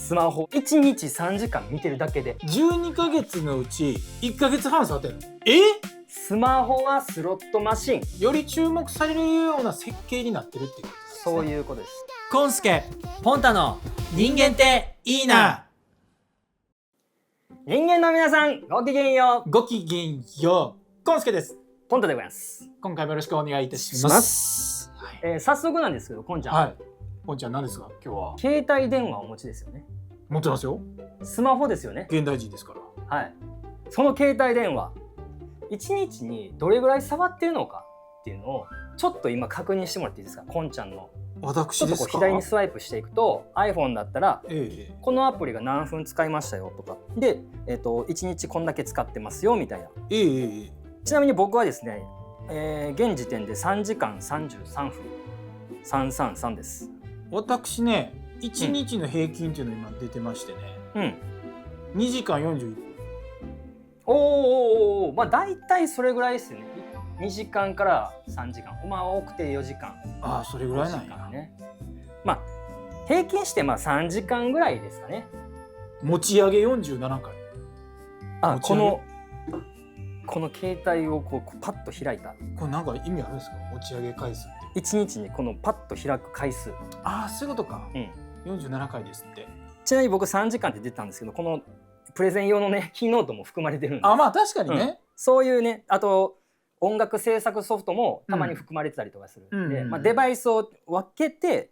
スマホ1日3時間見てるだけで。12ヶ月のうち1ヶ月半触ってるの？スマホはスロットマシン。より注目されるような設計になってるっていうことですね。そういうことです。コンスケ、ポンタの人間っていいな。人間の皆さん、ごきげんよう。ごきげんよう。コンスケです。ポンタでございます。今回もよろしくお願いいたします。早速なんですけど、ポンちゃん。はい。ポンちゃん何ですか今日は？携帯電話をお持ちですよね。持ってますよ。スマホですよね。現代人ですから。はい。その携帯電話、1日にどれぐらい触ってるのかっていうのをちょっと今確認してもらっていいですか、ポンちゃんの。私ですか？ちょっとこう左にスワイプしていくと iPhone だったら、このアプリが何分使いましたよとかで、1日こんだけ使ってますよみたいな。ちなみに僕はですね、現時点で3時間33分333です。私ね、1日の平均っていうの今出てましてね、2時間41分。まあ大体それぐらいですよね。2時間から3時間、まあ多くて4時間。ああ、それぐらいなんやね。まあ平均してまあ3時間ぐらいですかね。持ち上げ47回。この携帯をこうパッと開いた。これなんか意味あるんですか？持ち上げ回数って。1日にこのパッと開く回数。ああ、そういうことか。47回ですって。ちなみに僕3時間って出たんですけど、このプレゼン用のねキーノートも含まれてるんです。あ、まあ確かにね。そういうね、あと音楽制作ソフトもたまに含まれてたりとかするんで、デバイスを分けて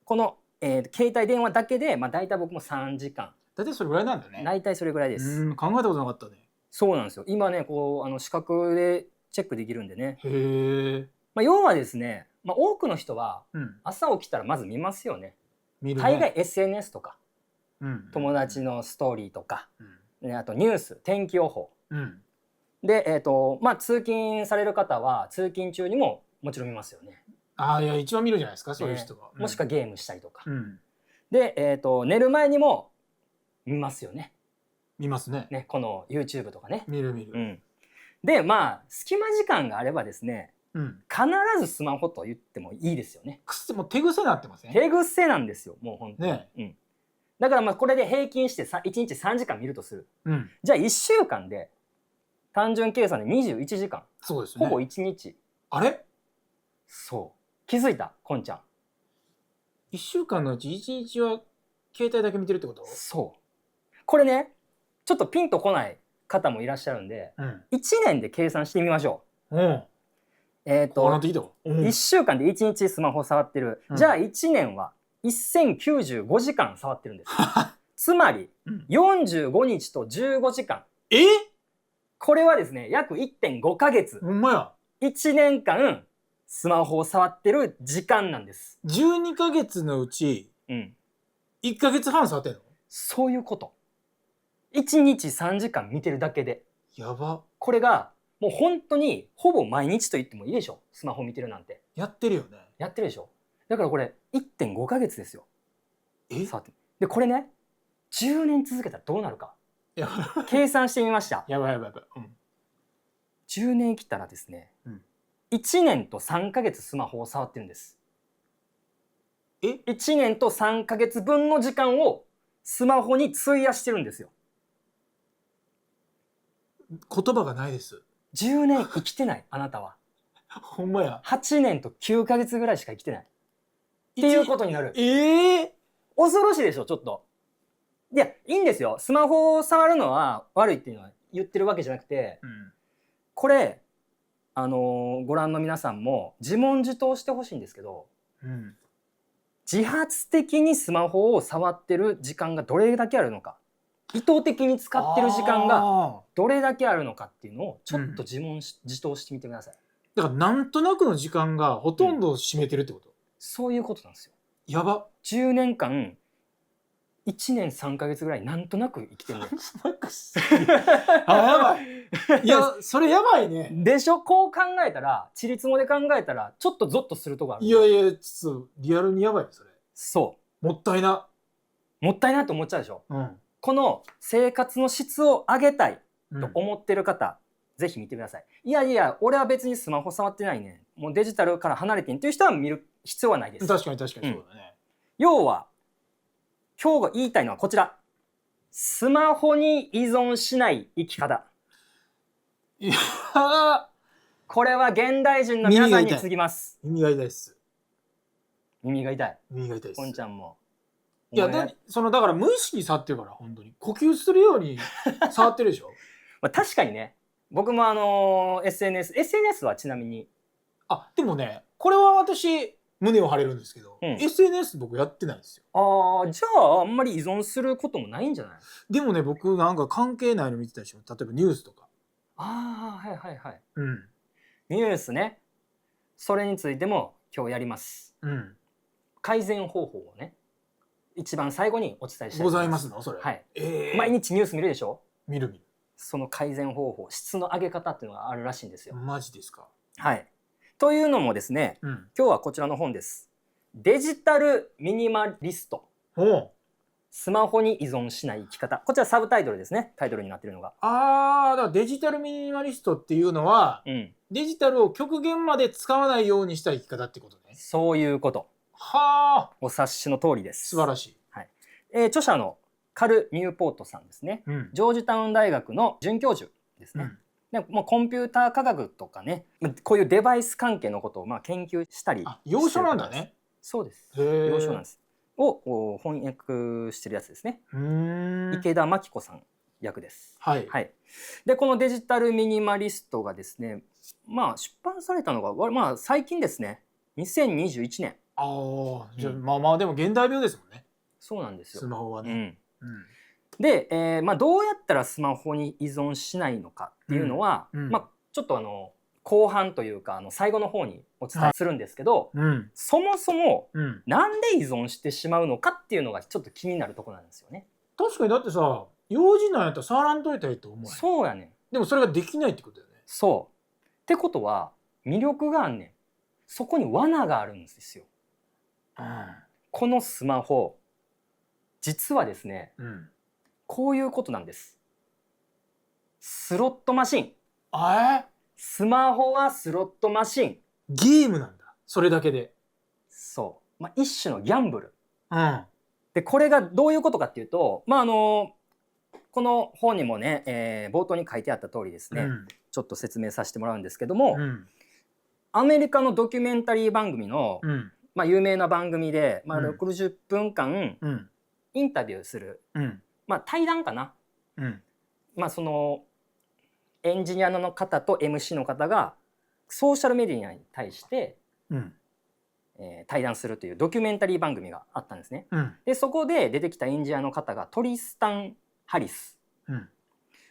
この、携帯電話だけで、まあ、大体僕も3時間。大体それぐらいなんだね。大体それぐらいです。考えたことなかったね。そうなんですよ。今ねこう視覚でチェックできるんでね。へえ。まあ、要はですね、まあ、多くの人は朝起きたらまず見ますよね。大概 SNS とか、友達のストーリーとか、あとニュース、天気予報。で、まあ、通勤される方は通勤中にももちろん見ますよね。ああ、いや一番見るじゃないですか、そういう人は。もしくはゲームしたりとか。で、寝る前にも見ますよね。見ますね。この YouTube とかね。見る。で、まあ隙間時間があればですね、必ずスマホと言ってもいいですよね。もう手癖になってますね。手癖なんですよ、もう本当に。だからまあこれで平均して1日3時間見るとする。じゃあ1週間で単純計算で21時間。そうですね。ほぼ1日。あれ？そう。気づいた？こんちゃん。1週間のうち1日は携帯だけ見てるってこと？そう。これね、ちょっとピンとこない方もいらっしゃるんで、1年で計算してみましょう。1週間で1日スマホ触ってる。じゃあ1年は1095時間触ってるんです。つまり45日と15時間。これはですね、約 1.5 ヶ月。ほんまや。1年間スマホを触ってる時間なんです。12ヶ月のうち1ヶ月半触ってんの？そういうこと。1日3時間見てるだけで。やば。これがもう本当にほぼ毎日と言ってもいいでしょ。スマホ見てるなんて。やってるよね。やってるでしょ。だからこれ 1.5 ヶ月ですよ。でこれね、10年続けたらどうなるか計算してみました。やばい。10年生きたらですね、1年と3ヶ月スマホを触ってるんです。1年と3ヶ月分の時間をスマホに費やしてるんですよ。言葉がないです。10年生きてない、あなたは。ほんまや。8年と9ヶ月ぐらいしか生きてないっていうことになる。恐ろしいでしょ、ちょっと。いや、いいんですよ。スマホを触るのは悪いっていうのは言ってるわけじゃなくて、これご覧の皆さんも自問自答してほしいんですけど、自発的にスマホを触ってる時間がどれだけあるのか、意図的に使ってる時間がどれだけあるのかっていうのをちょっと自問自答してみてください。だからなんとなくの時間がほとんど占めてるってこと？そういうことなんですよ。やば。10年間1年3ヶ月ぐらいなんとなく生きてるの。やばい。いや、それやばいね。でしょ。こう考えたら、ちりつもで考えたらちょっとゾッとするとこある。いやちょっとリアルにやばいよそれ。そう。もったいなって思っちゃうでしょ。この生活の質を上げたいと思ってる方、ぜひ見てください。いや俺は別にスマホ触ってないね、もうデジタルから離れてんっていう人は見る必要はないです。確かにそうだね。要は今日が言いたいのはこちら。スマホに依存しない生き方。いやこれは現代人の皆さんに次ぎます。耳が痛いです。耳が痛い。耳が痛いです。こんちゃんも。いや、だから無意識に触ってるから、本当に。呼吸するように触ってるでしょ。まあ確かにね。僕もSNS はちなみに。でもね、これは私、胸を張れるんですけど、SNS 僕やってないんですよ。じゃああんまり依存することもないんじゃない？でもね、僕なんか関係ないの見てたでしょ。例えばニュースとか。はいはいはい。うん。ニュースね。それについても今日やります。うん。改善方法をね、一番最後にお伝えしたい。ございますのそれ。はい。毎日ニュース見るでしょ？見る。その改善方法、質の上げ方っていうのがあるらしいんですよ。マジですか？はい。というのもですね、今日はこちらの本です。デジタルミニマリスト。スマホに依存しない生き方。こちらサブタイトルですね。タイトルになっているのが。だからデジタルミニマリストっていうのは、デジタルを極限まで使わないようにした生き方ってことね。そういうこと。はあ。お察しの通りです。素晴らしい。はい。著者のカル・ニューポートさんですね。ジョージタウン大学の准教授ですね。でもうコンピューター科学とかね、こういうデバイス関係のことを研究したり。要所なんだね。そうです。要所なんです。を翻訳してるやつですね。池田真紀子さん役です。はい。はい。でこのデジタルミニマリストがですね、出版されたのが最近ですね。2021年。じゃあでも現代病ですもんね。そうなんですよ。スマホはね。で、どうやったらスマホに依存しないのかっていうのは、ちょっと後半というか最後の方にお伝えするんですけど、そもそもなんで依存してしまうのかっていうのがちょっと気になるところなんですよね。確かにだってさ、用事なんやったら触らんといたらいいと思う。そうやねん。でもそれができないってことだよね。そう。ってことは魅力があんねん。そこに罠があるんですよ。このスマホ実はですね、こういうことなんです。スロットマシン。スマホはスロットマシン。ゲームなんだ。それだけで。そう。一種のギャンブル。でこれがどういうことかっていうと、この本にもね、冒頭に書いてあった通りですね、ちょっと説明させてもらうんですけども、アメリカのドキュメンタリー番組の、有名な番組で、60分間インタビューする、対談かな。そのエンジニアの方と MC の方がソーシャルメディアに対して、対談するというドキュメンタリー番組があったんですね。でそこで出てきたエンジニアの方がトリスタン・ハリス。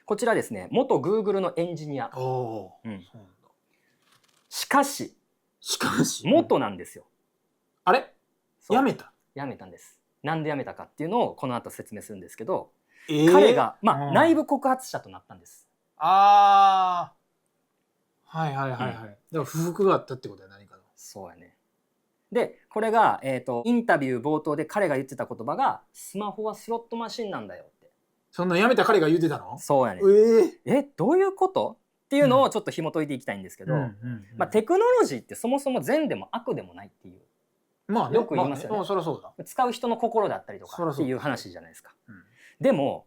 こちらですね、元 Google のエンジニア。しかし元なんですよ。あれ？辞めた？辞めたんです。なんで辞めたかっていうのをこの後説明するんですけど、彼が内部告発者となったんです。はいはいはいはい。だから不服があったってことは何かの。そうやね。でこれが、インタビュー冒頭で彼が言ってた言葉が「スマホはスロットマシンなんだよ」って。そんな辞めた彼が言ってたの？そうやね。どういうことっていうのをちょっと紐解いていきたいんですけど、テクノロジーってそもそも善でも悪でもないっていう、よく言いますよね。そりゃそうだ。使う人の心だったりとかっていう話じゃないですか。でも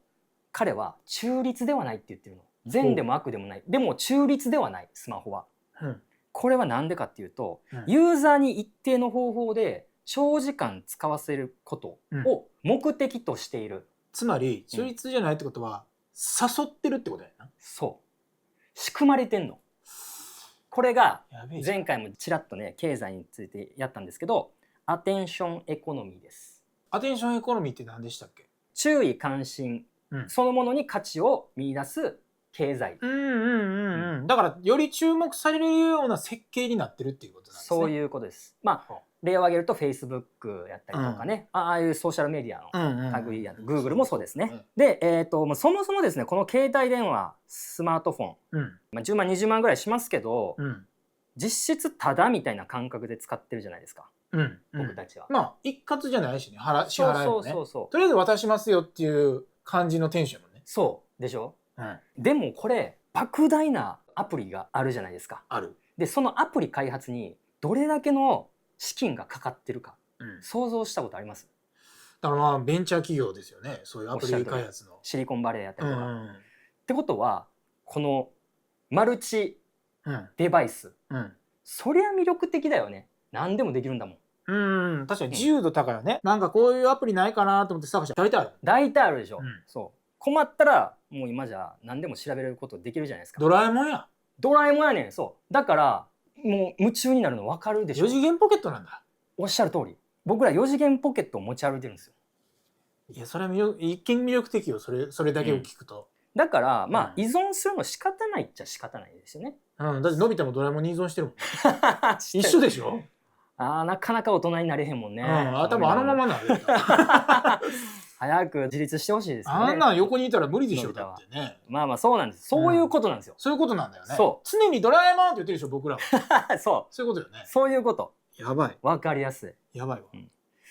彼は中立ではないって言ってるの。善でも悪でもない。でも中立ではない、スマホは。これは何でかっていうと、ユーザーに一定の方法で長時間使わせることを目的としている。つまり中立じゃないってことは、誘ってるってことやな。そう。仕組まれてんの。これが前回もちらっとね、経済についてやったんですけど、アテンションエコノミーです。アテンションエコノミーって何でしたっけ？注意関心、そのものに価値を見出す経済。だからより注目されるような設計になってるっていうことなんですね。そういうことです。例を挙げると Facebook やったりとかね、ああいうソーシャルメディアの類や Google もそうですね。で、そもそもですね、この携帯電話、スマートフォン、10万20万ぐらいしますけど、実質タダみたいな感覚で使ってるじゃないですか、僕たちは。一括じゃないしね、支払いもね。とりあえず渡しますよっていう感じのテンションもね。そうでしょ。でもこれ莫大なアプリがあるじゃないですか。でそのアプリ開発にどれだけの資金がかかってるか、想像したことあります？だからまあベンチャー企業ですよね、そういうアプリ開発の。シリコンバレーやったりとか。ってことはこのマルチデバイス、そりゃ魅力的だよね。何でもできるんだもん。確かに自由度高いよね。なんかこういうアプリないかなと思って探して大体ある。大体あるでしょ。そう困ったらもう今じゃ何でも調べれることできるじゃないですか。ドラえもんや。ドラえもんやねん。そうだからもう夢中になるの分かるでしょ。4次元ポケットなんだ。おっしゃる通り。僕ら4次元ポケットを持ち歩いてるんですよ。いやそれは一見魅力的よ。それだけを聞くと。だからまあ依存するの仕方ないっちゃ仕方ないですよね。だってのび太もドラえもんに依存してるもん。一緒でしょ。なかなか大人になれへんもんね。頭あのままなる。早く自立してほしいですよね。あんなん横にいたら無理でしょ。だってね。まあまあそうなんです。そういうことなんですよ。そういうことなんだよね。そう。常にドラえもんって言ってるでしょ僕らは。そういうことよね。そういうこと。やばい。わかりやすい。やばいわ。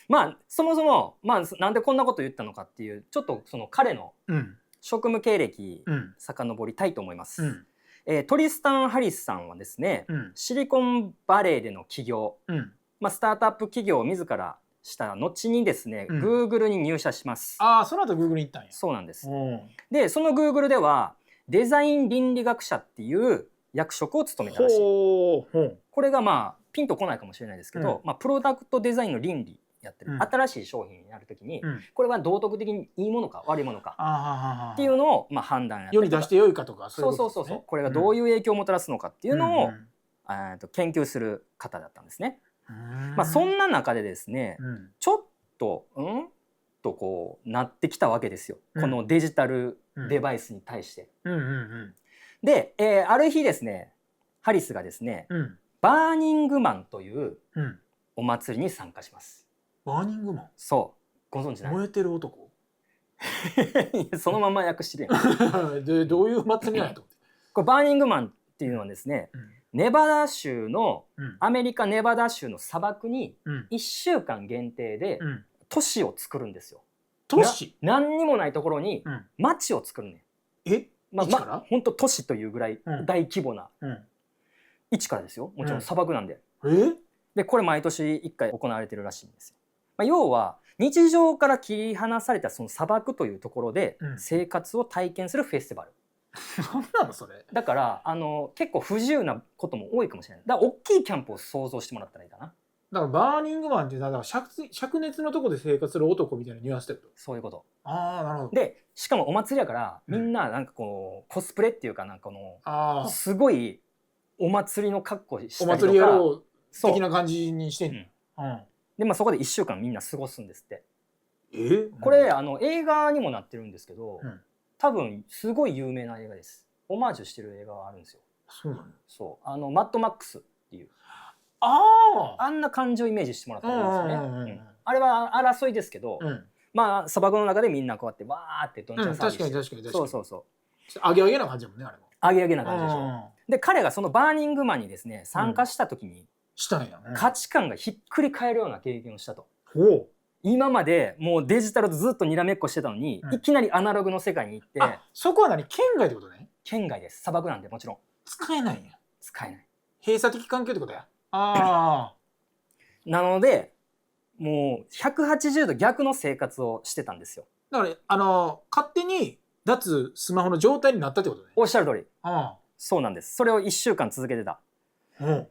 まあそもそもまあなんでこんなこと言ったのかっていうちょっとその彼の職務経歴遡りたいと思います。トリスタン・ハリスさんはですね、シリコンバレーでの起業、スタートアップ企業を自らした後にですね、Google に入社します。その後 Google に行ったんや。そうなんです。でその Google ではデザイン倫理学者っていう役職を務めたらしい。これがまあピンとこないかもしれないですけど、プロダクトデザインの倫理やってる、新しい商品になるときに、これは道徳的にいいものか悪いものかっていうのを判断やったりとか、世に出してよいかとか、そうこれがどういう影響をもたらすのかっていうのを研究する方だったんですね。そんな中でですね、ちょっととこうなってきたわけですよ、このデジタルデバイスに対して。で、ある日ですねハリスがですね、バーニングマンというお祭りに参加します。バーニングマン。そうご存知ない？燃えてる男。そのまま訳してるやん。でどういう祭りなんやと思って。これバーニングマンっていうのはですね、ネバダ州の、アメリカネバダ州の砂漠に1週間限定で都市を作るんですよ。都市？何にもないところに町を作るねん。本当都市というぐらい大規模な、一からですよ。もちろん砂漠なんで。でこれ毎年1回行われてるらしいんですよ。要は日常から切り離されたその砂漠というところで生活を体験するフェスティバル。何なのそれ。だから結構不自由なことも多いかもしれない。だから大きいキャンプを想像してもらったらいいかな。だからバーニングマンってだから灼熱のとこで生活する男みたいなニュアンスだよ。そういうこと。なるほど。でしかもお祭りやからみんななんかこうコスプレっていうかなんかすごいお祭りの格好したりとか、お祭りやろう的な感じにしてんの。でそこで1週間みんな過ごすんですって。これ映画にもなってるんですけど、多分すごい有名な映画です。オマージュしてる映画があるんですよ。そうなの？そうマッドマックスっていうあんな感じをイメージしてもらったらいいですよね。あれは争いですけど、砂漠の中でみんなこうやってわーってどんちゃん騒ぎして、確かにそうアゲアゲな感じだもんね。あれもアゲアゲな感じでしょ。で彼がそのバーニングマンにですね参加した時に価値観がひっくり返るような経験をしたと。今までもうデジタルとずっとにらめっこしてたのに、いきなりアナログの世界に行って。そこは何？県外ってことね？県外です。砂漠なんでもちろん使えないんや。使えない。閉鎖的環境ってことや。なのでもう180度逆の生活をしてたんですよ。だから勝手に脱スマホの状態になったってことね。おっしゃる通り。そうなんです。それを1週間続けてた。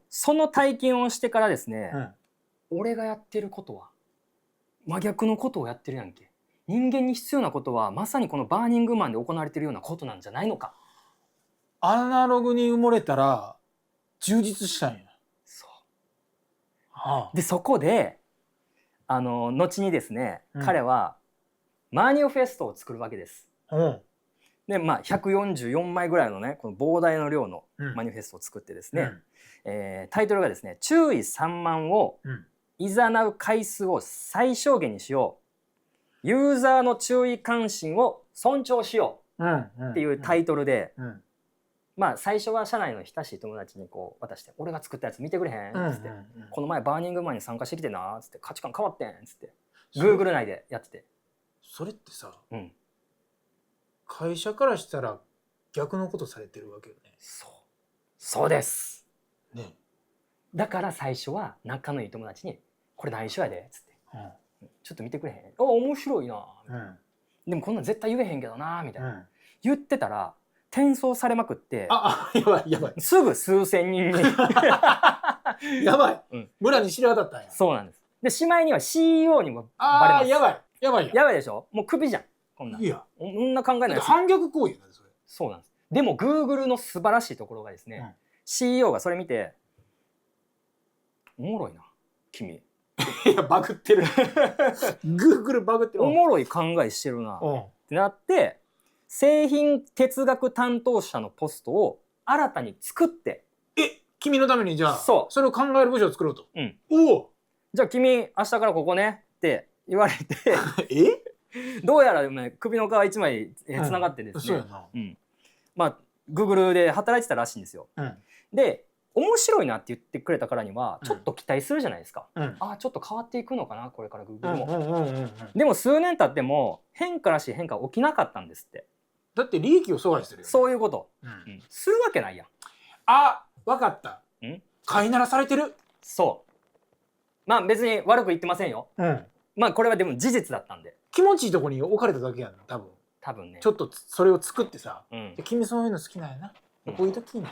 その体験をしてからですね、俺がやってることは真逆のことをやってるやんけ。人間に必要なことはまさにこのバーニングマンで行われてるようなことなんじゃないのか。アナログに埋もれたら充実したんや。でそこで後にですね、彼はマニフェストを作るわけです。で144枚ぐらいのねこの膨大な量のマニフェストを作ってですね、タイトルがですね「注意散漫をいざなう回数を最小限にしよう、ユーザーの注意関心を尊重しよう」っていうタイトルで、最初は社内の親しい友達にこう渡して「俺が作ったやつ見てくれへん」っつって「この前バーニングマンに参加してきてな」っつって「価値観変わってん」っつって Google 内でやってて。それってさ、会社からしたら逆のことされてるわけよね。そうです、だから最初は仲のいい友達に「これ内緒やで」っつってちょっと見てくれへん？あ、面白いな、でもこんなん絶対言えへんけどなみたいな、言ってたら転送されまくって、やばいやばい、すぐ数千人にやばい、村に知ら渡ったんや。そうなんです。でしまいには CEO にもバレます。やばいやばいやばいでしょ。もうクビじゃんこんなん。いや、こんな考えない。反逆行為やなそれ。そうなんです。でも Google の素晴らしいところがですね、CEO がそれ見ておもろいな君。いやバグってる。Google バグってる。おもろい考えしてるなってなって、製品哲学担当者のポストを新たに作って、君のためにじゃあそれを考える部署を作ろうと。おお、じゃあ君明日からここねって言われてどうやら首の皮一枚つながってですね、まあ Google で働いてたらしいんですよ。で面白いなって言ってくれたからにはちょっと期待するじゃないですか。ちょっと変わっていくのかなこれから Google も。でも数年経っても変化らしい変化起きなかったんですって。だって利益を阻害してるよ、ね、そういうこと、するわけないやん。分かった。飼いならされてる。そう。まあ別に悪く言ってませんよ。まあこれはでも事実だったんで。気持ちいいとこに置かれただけやん多分ね。ちょっとそれを作ってさ、君そういうの好きなんやな、こういう時にっ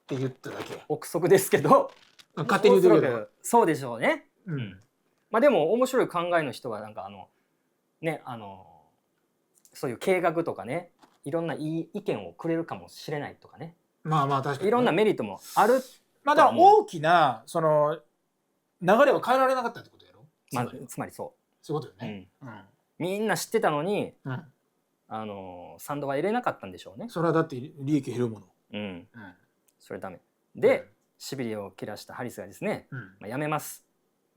て言っただけ。憶測ですけど勝手に言うてるけどそうでしょうね。まあでも面白い考えの人がなんかねそういう計画とかね、いろんないい意見をくれるかもしれないとかね。まあ確かにいろんなメリットもある。まあだから大きなその流れを変えられなかったってことやろ。つまりそういうことよね。みんな知ってたのに賛同は入れなかったんでしょうね。それはだって利益減るもの。それダメで、しびれを切らしたハリスがですね、辞めます。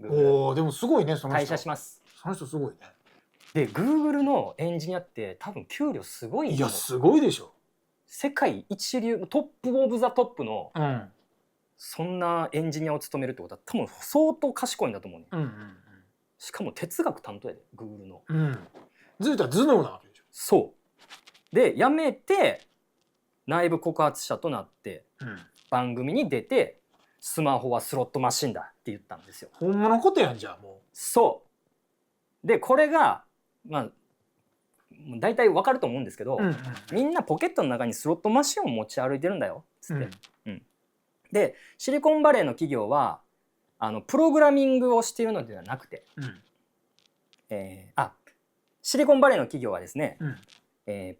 おお、でもすごいねその人。退社します。その人すごいね。で Google のエンジニアって多分給料すごい。いやすごいでしょ。世界一流トップオブザトップの、そんなエンジニアを務めるってことは多分相当賢いんだと思うね。しかも哲学担当やで Google の。ずっと頭脳なわけでしょ。そうで辞めて内部告発者となって、番組に出てスマホはスロットマシンだって言ったんですよ。ほんまのことやんじゃあもう。そうでこれがまあ大体わかると思うんですけど、みんなポケットの中にスロットマシンを持ち歩いてるんだよっつって。でシリコンバレーの企業はプログラミングをしているのではなくて、シリコンバレーの企業はですね、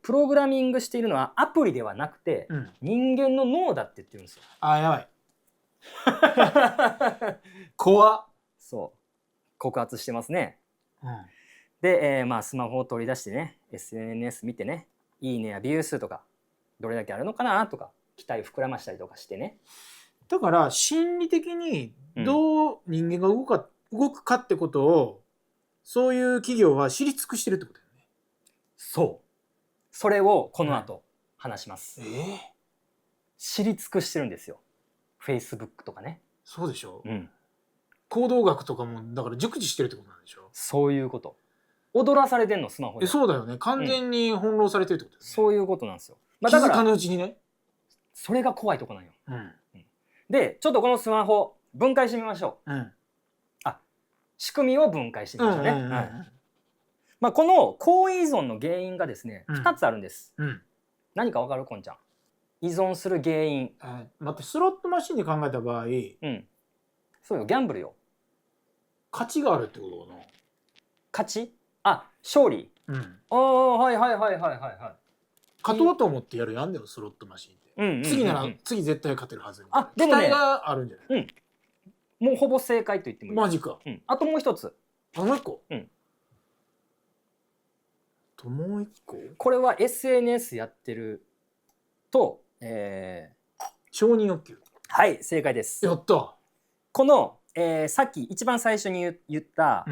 プログラミングしているのはアプリではなくて、人間の脳だって言ってるんですよ。やばい。怖っ。そう告発してますね。で、まあスマホを取り出してね SNS 見てね、いいねやビュー数とかどれだけあるのかなとか期待膨らましたりとかしてね。だから心理的にどう人間が動くかってことを、そういう企業は知り尽くしてるってことだよね。そうそれをこの後話します。知り尽くしてるんですよ Facebook とかね。そうでしょ。行動学とかもだから熟知してるってことなんでしょ。そういうこと。踊らされてんのスマホで。そうだよね。完全に翻弄されてるってことですね。そういうことなんですよ。気づかぬうちにね。それが怖いとこなんよ。でちょっとこのスマホ分解してみましょう。仕組みを分解してみましょうね。まあこの行為依存の原因がですね2つあるんです。何かわかるこんちゃん。依存する原因。待って、スロットマシンで考えた場合、そうよギャンブルよ。勝ちがあるってことかな。勝ち？勝利。はいはいはいはいはいはい。勝とうと思ってやるやんでもスロットマシンって。次なら次絶対勝てるはず。でもね、期待があるんじゃない？もうほぼ正解と言ってもいい。マジか。あともう一つ。もう一個。もう一個。これは SNS やってると、承認欲求。はい正解です。やった。このさっき一番最初に言った、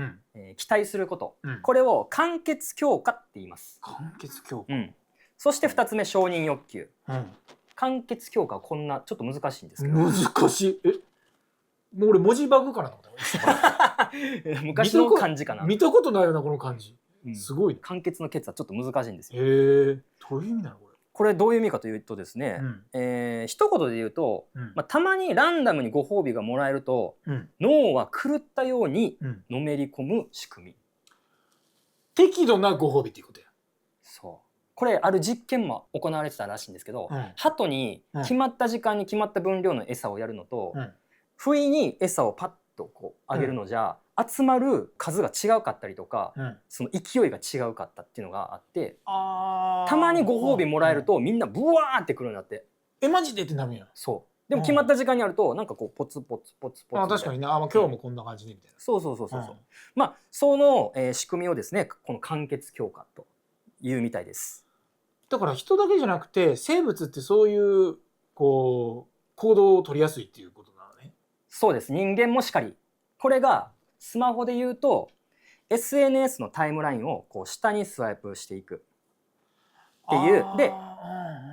期待すること、これを完結強化って言います。完結強化。そして2つ目承認欲求。完結強化はこんなちょっと難しいんですけど。難しい。もう俺文字バグかなと思った。昔の漢字かな。見たことないよなこの漢字。すごい。完結の結はちょっと難しいんですよ。どういう意味なのこれ。これどういう意味かというとですね、一言で言うと、たまにランダムにご褒美がもらえると、脳は狂ったようにのめり込む仕組み。適度なご褒美っていうことや。そう。これある実験も行われてたらしいんですけど、鳩に決まった時間に決まった分量の餌をやるのと、不意に餌をパッとこうあげるのじゃ、集まる数が違うかったりとか、その勢いが違うかったっていうのがあって、たまにご褒美もらえるとみんなブワーってくるんだって。マジでってなるんや。そう。でも決まった時間にあるとなんかこうポツポツポツポツ。確かにね。今日もこんな感じでみたいな。そう。まあその仕組みをですね、この間欠強化というみたいです。だから人だけじゃなくて生物ってそういうこう行動を取りやすいっていうことなのね。そうです。人間もしかり。これがスマホで言うと SNS のタイムラインをこう下にスワイプしていくっていう。で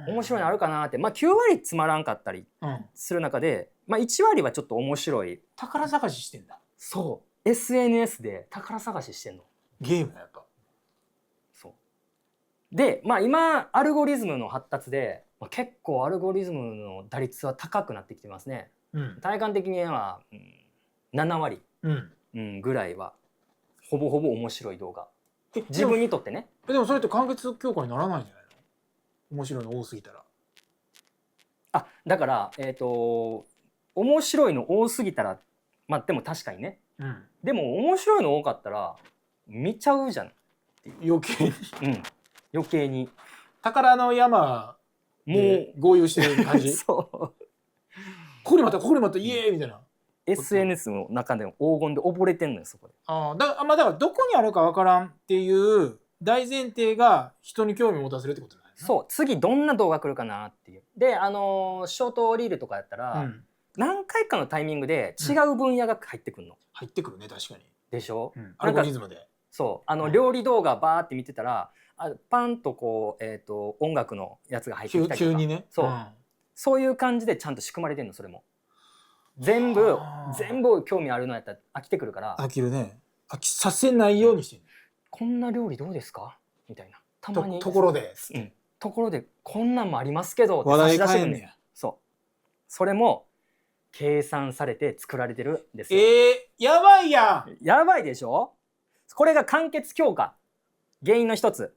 面白いのあるかなって、まあ9割つまらんかったりする中で、まあ1割はちょっと面白い。宝探ししてんだ。そう。SNS で宝探ししてんの。ゲームやっぱ。で、まあ今アルゴリズムの発達で、結構アルゴリズムの打率は高くなってきてますね。体感的には、7割、ぐらいはほぼほぼ面白い動画。自分にとってね。でもそれって完結強化にならないんじゃないの？面白いの多すぎたら。だから面白いの多すぎたら、まあでも確かにね。でも面白いの多かったら見ちゃうじゃんっていう。余計に。余計に宝の山もう合流してる感じ。そう。これまたイエーイみたいな。SNS の中でも黄金で溺れてんのよそこで。だからどこにあるかわからんっていう大前提が人に興味を持たせるってことだよね。そう。次どんな動画来るかなっていう。でショートリールとかやったら、何回かのタイミングで違う分野が入ってくるの。入ってくるね、確かに。でしょ。アルゴリズムで。そう料理動画バーって見てたらパンとこう音楽のやつが入ってきたりとか。急にね。そういう感じでちゃんと仕組まれてんの。それも全部興味あるのやったら飽きてくるから。飽きるね。飽きさせないようにしてる。こんな料理どうですかみたいな。たまにところでこんなんもありますけどって話題変えんねや。それも計算されて作られてるんですよ。やばいやん。やばいでしょ。これが間欠強化原因の一つ。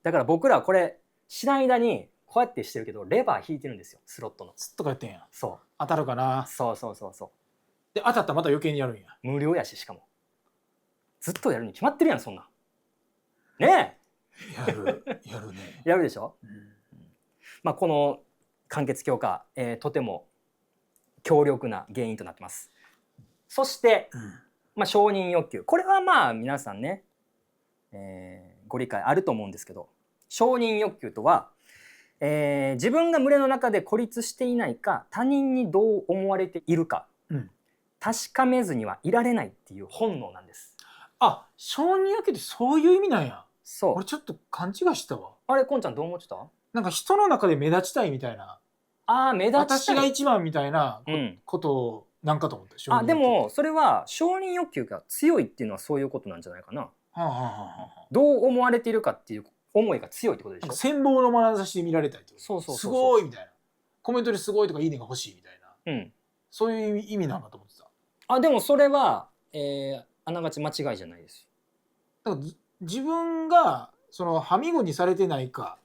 だから僕らはこれ知らん間にこうやってしてるけどレバー引いてるんですよ。スロットのずっとこうやってんや。そう。当たるかな。そうで当たったらまた余計にやるんや。無料やし、しかもずっとやるに決まってるやんそんな。ねえ。やるね。やるでしょ。まあこの間欠強化、とても強力な原因となってます。そして、承認欲求。これはまあ皆さんね、ご理解あると思うんですけど、承認欲求とは、自分が群れの中で孤立していないか、他人にどう思われているか、確かめずにはいられないっていう本能なんです。承認欲求ってそういう意味なんや。そう。俺ちょっと勘違いしたわ。あれ、こんちゃんどう思ってた？なんか人の中で目立ちたいみたいな。目立ちたい。私が一番みたいなことをなんかと思った。でもそれは承認欲求が強いっていうのはそういうことなんじゃないかな。どう思われているかっていう思いが強いってことでしょ。羨望の眼差しで見られたいってこと。そうすごいみたいな。コメントですごいとかいいねが欲しいみたいな。そういう意味なんかと思ってた。でもそれは、あながち間違いじゃないです。だから自分がそのはみごにされてないか、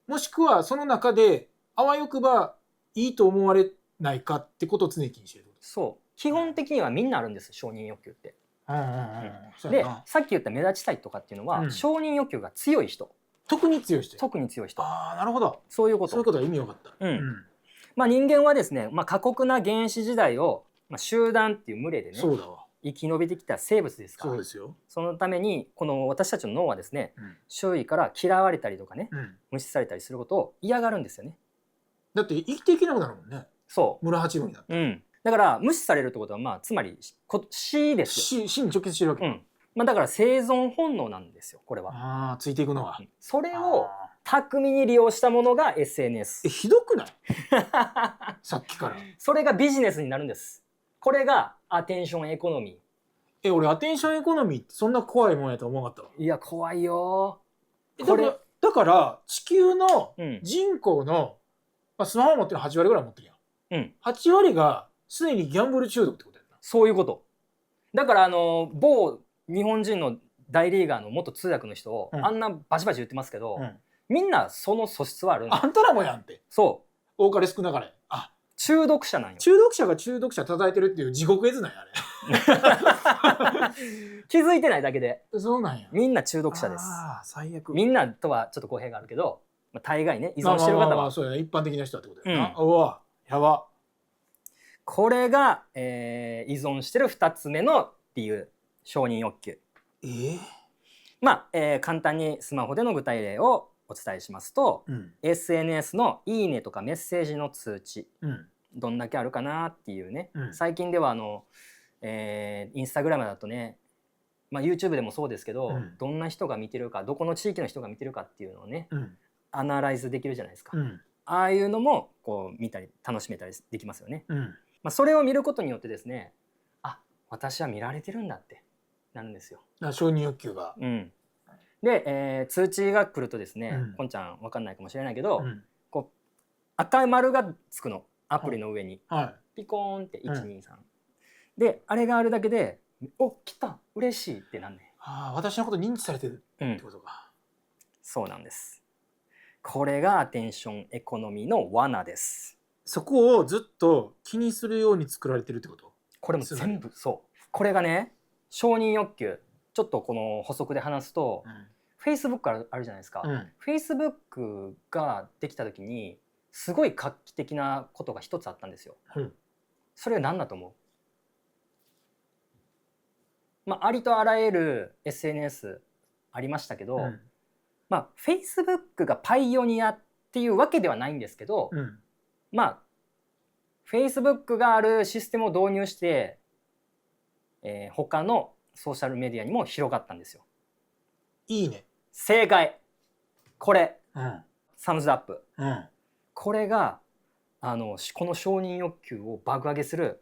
もしくはその中であわよくばいいと思われないかってことを常に気にしてる。そう。基本的にはみんなあるんです、承認欲求って。で、さっき言った目立ちたいとかっていうのは、承認欲求が強い人。特に強い人。なるほど。そういうこと。そういうことは意味分かった。人間はですね、過酷な原始時代を、集団っていう群れでね、生き延びてきた生物ですから。そうですよ。そのためにこの私たちの脳はですね、周囲から嫌われたりとかね、無視されたりすることを嫌がるんですよね。だって生きていけなくなるもんね。そう。村八分になって。だから無視されるってことはつまり死ですよ。死に直結してるわけ。だから生存本能なんですよこれは。ついていくのは。それを巧みに利用したものが SNS。ひどくない？さっきから。それがビジネスになるんです。これがアテンションエコノミー。俺アテンションエコノミーってそんな怖いもんやと思わなかったわ。いや怖いよ。これだから地球の人口の、まあ、スマホ持ってるの8割ぐらい持ってるやん、8割がすでにギャンブル中毒ってことやな。そういうこと。だから某日本人の大リーガーの元通訳の人を、あんなバチバチ言ってますけど、みんなその素質はあるんだ。あんたらもやんって。そう多かれ少なかれ。あ、中毒者なんよ。中毒者が中毒者叩いてるっていう地獄絵図なんやあれ。気づいてないだけで。そうなんや。みんな中毒者です。ああ最悪。みんなとはちょっと語弊があるけど、まあ、大概ね依存してる方は。そうやね、一般的な人はってことやな。うわやば。これが、依存してる2つ目の理由、承認欲求。まあ、簡単にスマホでの具体例をお伝えしますと、SNS のいいねとかメッセージの通知、どんだけあるかなっていうね、最近ではインスタグラムだとね、まあ、YouTube でもそうですけど、どんな人が見てるか、どこの地域の人が見てるかっていうのをね、アナライズできるじゃないですか。ああいうのもこう見たり楽しめたりできますよね。まあ、それを見ることによってですね、あ、私は見られてるんだってなるんですよ。承認欲求が。で、通知が来るとですね、こんちゃん分かんないかもしれないけど、こう赤い丸がつくの、アプリの上に、ピコーンって123、であれがあるだけで「お、来た、嬉しい」ってなんねん。私のこと認知されてるってことか。そうなんです。これがアテンションエコノミーの罠です。そこをずっと気にするように作られてるってこと？これも全部そう。これがね、承認欲求、ちょっとこの補足で話すと、Facebook あるじゃないですか。Facebook ができた時にすごい画期的なことが一つあったんですよ。それは何だと思う？まあ、ありとあらゆる SNS ありましたけど、まあ Facebook がパイオニアっていうわけではないんですけど、まあ Facebook があるシステムを導入して、他のソーシャルメディアにも広がったんですよ。いいね。正解。これ、サムズアップ。これがこの承認欲求を爆上げする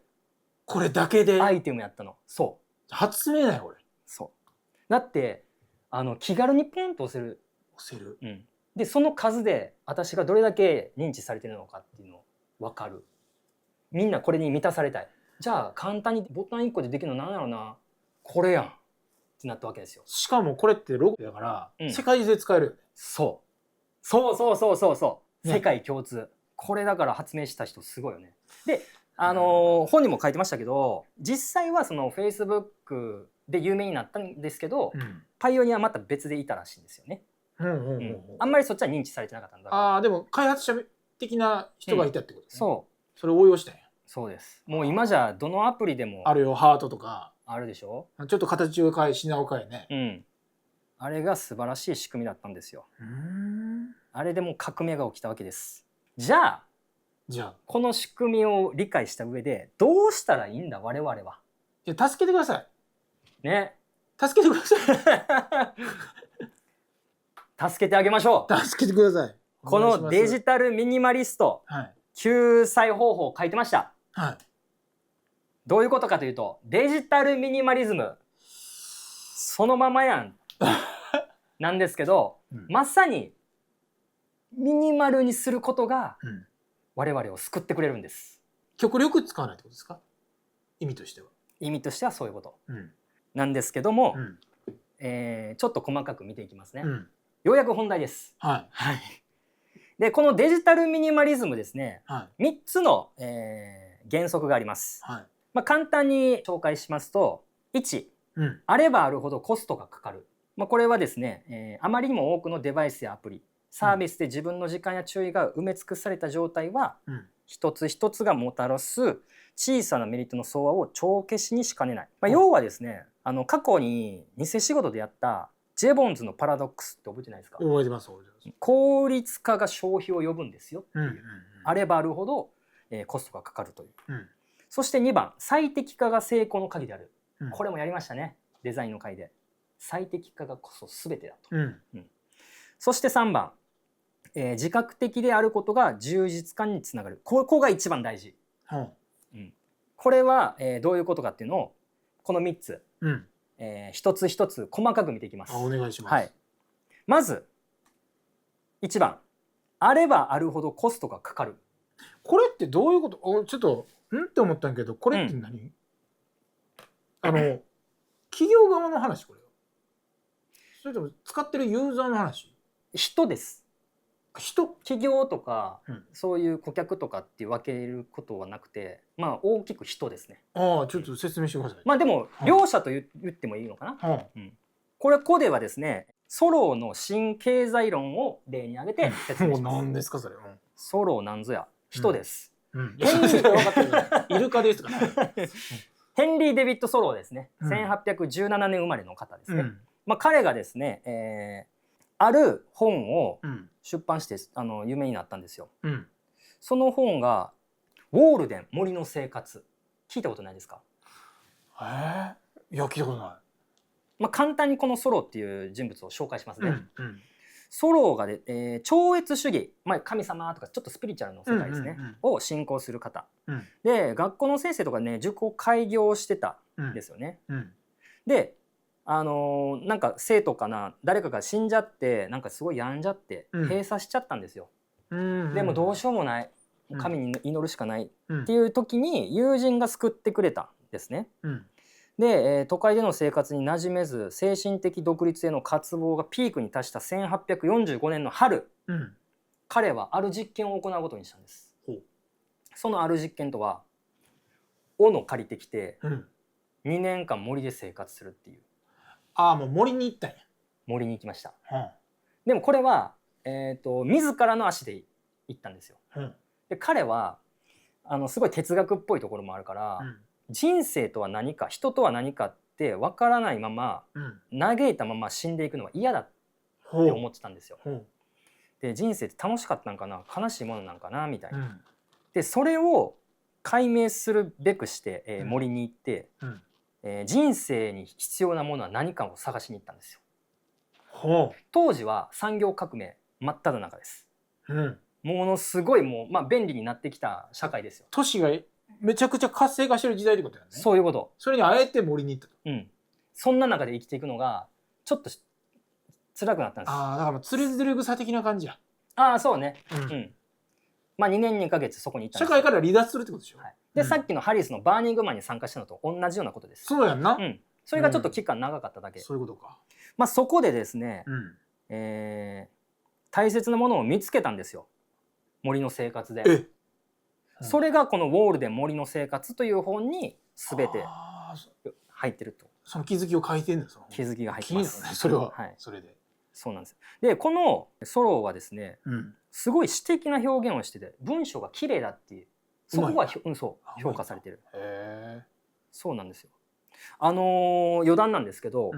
これだけでアイテムやったの。そう。発明だよこれ。そう。だって気軽にポンと押せる。でその数で私がどれだけ認知されてるのかっていうの分かる。みんなこれに満たされたい。じゃあ簡単にボタン1個でできるのなんやろな、これやんってなったわけですよ。しかもこれってロゴだから、世界中で使えるよね。そう、ね、世界共通。これだから発明した人すごいよね。で本にも書いてましたけど、実際はその Facebook で有名になったんですけど、パイオニアはまた別でいたらしいんですよね。あんまりそっちは認知されてなかったんだ。でも開発者的な人がいたってことですね。それを応用したんや。そうです。もう今じゃどのアプリでもあるよ。ハートとかあるでしょ。ちょっと形を変え品を変えね。あれが素晴らしい仕組みだったんですよ。あれでも革命が起きたわけです。じゃあこの仕組みを理解した上でどうしたらいいんだ我々は。いや助けてください。ね。助けてください。助けてあげましょう。助けてください。このデジタルミニマリスト、救済方法を書いてました。どういうことかというと、デジタルミニマリズムそのままやんなんですけど、まさにミニマルにすることが我々を救ってくれるんです。極力使わないってことですか？意味としては。意味としてはそういうこと、なんですけども、ちょっと細かく見ていきますね。ようやく本題です。でこのデジタルミニマリズムですね、3つの、原則があります。まあ、簡単に紹介しますと、1、あればあるほどコストがかかる。まあ、これはですね、あまりにも多くのデバイスやアプリ、サービスで自分の時間や注意が埋め尽くされた状態は、一つ一つがもたらす小さなメリットの総和を帳消しにしかねない。まあ、要はですね、過去に偽仕事でやったジェボンズのパラドックスって覚えてないですか？覚えてます。効率化が消費を呼ぶんですよっていう、あればあるほど、コストがかかるという、そして2番、最適化が成功の鍵である、これもやりましたね、デザインの回で。最適化がこそ全てだと、そして3番、自覚的であることが充実感につながる。ここが一番大事、これは、どういうことかっていうのをこの3つ、一つ一つ細かく見ていきます。お願いします。まず1番あればあるほどコストがかかる。これってどういうこと？ちょっとって思ったんけど、これって何？企業側の話これ？それとも使ってるユーザーの話？人です。人？企業とか、そういう顧客とかって分けることはなくて、まあ大きく人ですね。ああ、ちょっと説明してください。まあでも両者と言ってもいいのかな。これではですね、ソローの新経済論を例に挙げて説明します。何ですかそれ？ソローなんぞや人です。イルカですか？ヘンリー・デビッド・ソローですね。1817年生まれの方ですね。まあ彼がですね、ある本を出版して有名になったんですよ。その本がウォールデン森の生活。聞いたことないですか？いや聞いたことない。まあ簡単にこのソローっていう人物を紹介しますね。ソローが超越主義、まあ、神様とかちょっとスピリチュアルの世界ですね、を信仰する方、で学校の先生とかね塾を開業してたんですよね。でなんか生徒かな誰かが死んじゃってなんかすごい病んじゃって閉鎖しちゃったんですよ。でもどうしようもない神に祈るしかないっていう時に友人が救ってくれたんですね。で、都会での生活に馴染めず精神的独立への渇望がピークに達した1845年の春、彼はある実験を行うことにしたんです。そのある実験とは斧借りてきて2年間森で生活するっていう。ああ、もう森に行ったんや。森に行きました。でもこれは、自らの足で行ったんですよ。で彼はすごい哲学っぽいところもあるから、人生とは何か人とは何かって分からないまま、嘆いたまま死んでいくのは嫌だって思ってたんですよ。で人生って楽しかったんかな悲しいものなんかなみたいな。でそれを解明するべくして、森に行って、人生に必要なものは何かを探しに行ったんですよ。当時は産業革命真っ只中です。ものすごいもう、まあ、便利になってきた社会ですよ。都市がめちゃくちゃ活性化してる時代ってことだよね。そういうこと。それにあえて森に行ったと。そんな中で生きていくのがちょっと辛くなったんです。ああ、だからつれづれ草的な感じや。ああ、そうね。まあ2年2ヶ月そこにいたんです。社会から離脱するってことでしょ。でさっきのハリスのバーニングマンに参加したのと同じようなことです。そうやんな。それがちょっと期間長かっただけ。そういうことか。まあそこでですね、大切なものを見つけたんですよ。森の生活で。それがこのウォールデン森の生活という本に全て入ってると。その気づきを書いてんだよ。気づきが入ってます。それは。それで。そうなんです。でこのソローはですね、すごい詩的な表現をしてて文章が綺麗だっていうそこはそう評価されてる。そうなんですよ。余談なんですけど、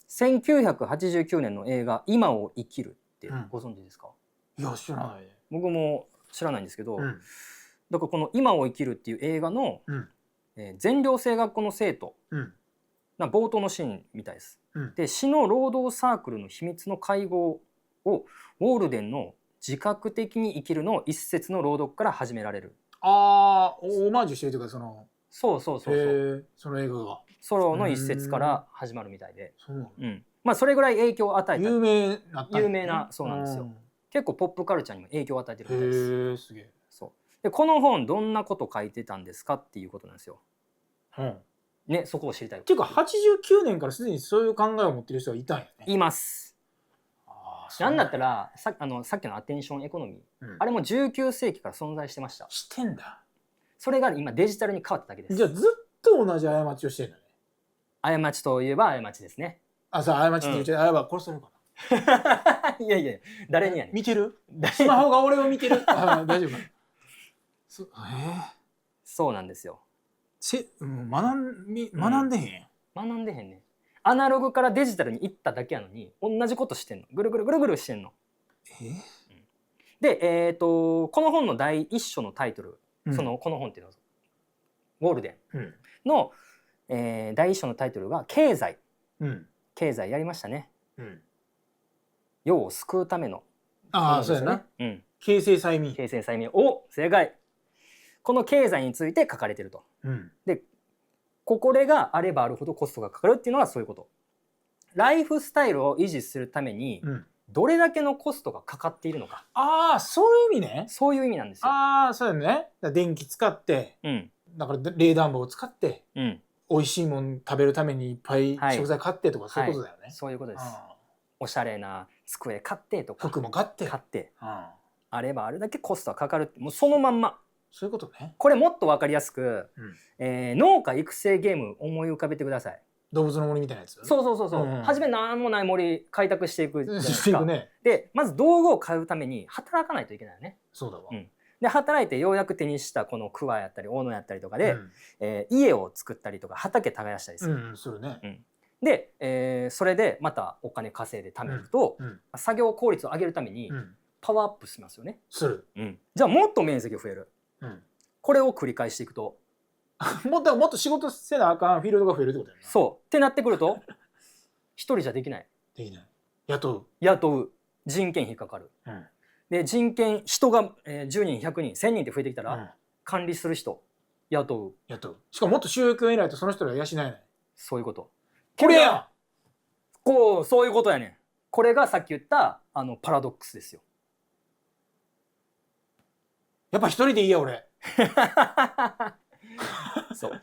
1989年の映画「今を生きる」ってご存知ですか？いや知らない。僕も知らないんですけど、だからこの「今を生きる」っていう映画の全寮制学校の生徒な冒頭のシーンみたいです。で詩の労働サークルの秘密の会合をウォールデンの自覚的に生きるの一節の朗読から始められる。ああ、オマージュしてるというかその。そうその映画がソロの一節から始まるみたいで、まあそれぐらい影響を与えた有名なそうなんですよ。結構ポップカルチャーにも影響を与えてるみたいです。すげえ。そうでこの本どんなこと書いてたんですかっていうことなんですよ。ね、そこを知りたい。っていうか89年からすでにそういう考えを持ってる人がいたんやね。います。なんだったらさっきのアテンションエコノミー、あれも19世紀から存在してました。してんだ。それが今デジタルに変わっただけです。じゃあずっと同じ過ちをしてるんだね。過ちといえば過ちですね。さあ過ちって言っちゃ殺されるかな。いやいや誰にやねん。見てる？スマホが俺を見てる。大丈夫かな。そうなんですよ。学んでへん。学んでへんね。アナログからデジタルに行っただけやのに同じことしてんの。ぐるぐるぐるぐるしてんの。でこの本の第一章のタイトル、この本っていうのはウォールデンの、第一章のタイトルが経済。経済やりましたね。世を救うための。そうやな。経済催眠。経済催眠。お、正解。この経済について書かれてると。でこれがあればあるほどコストがかかるっていうのはそういうこと。ライフスタイルを維持するためにどれだけのコストがかかっているのか。ああ、そういう意味ね。そういう意味なんですよ。ああ、そうだよね。だから電気使って、だから冷暖房を使って、美味しいもん食べるためにいっぱい食材買ってとか、そういうことだよね。そういうことです。おしゃれな机買ってとか、服も買ってあればあれだけコストはかかるって、もうそのまんま。そういうことね。これもっと分かりやすく、農家育成ゲーム思い浮かべてください。動物の森みたいなやつ。そう。初め何もない森開拓していくじゃないですか。でまず道具を買うために働かないといけないよね。そうだわ。で働いてようやく手にしたこの桑やったり斧やったりとかで、家を作ったりとか畑耕したりする。するね。で、それでまたお金稼いで貯めると、作業効率を上げるためにパワーアップしますよね。する。じゃあもっと面積増える。これを繰り返していくともっと仕事せなあかんフィールドが増えるってことだよね。そうってなってくると一人じゃできない。できない。雇う。人件費かかる。で人が、10人100人1000人って増えてきたら、管理する人雇う。しかももっと収益を得ないとその人ら養えない。そういうこと。これやん。そういうことやねん。これがさっき言ったパラドックスですよ。やっぱ一人でいいや俺。そう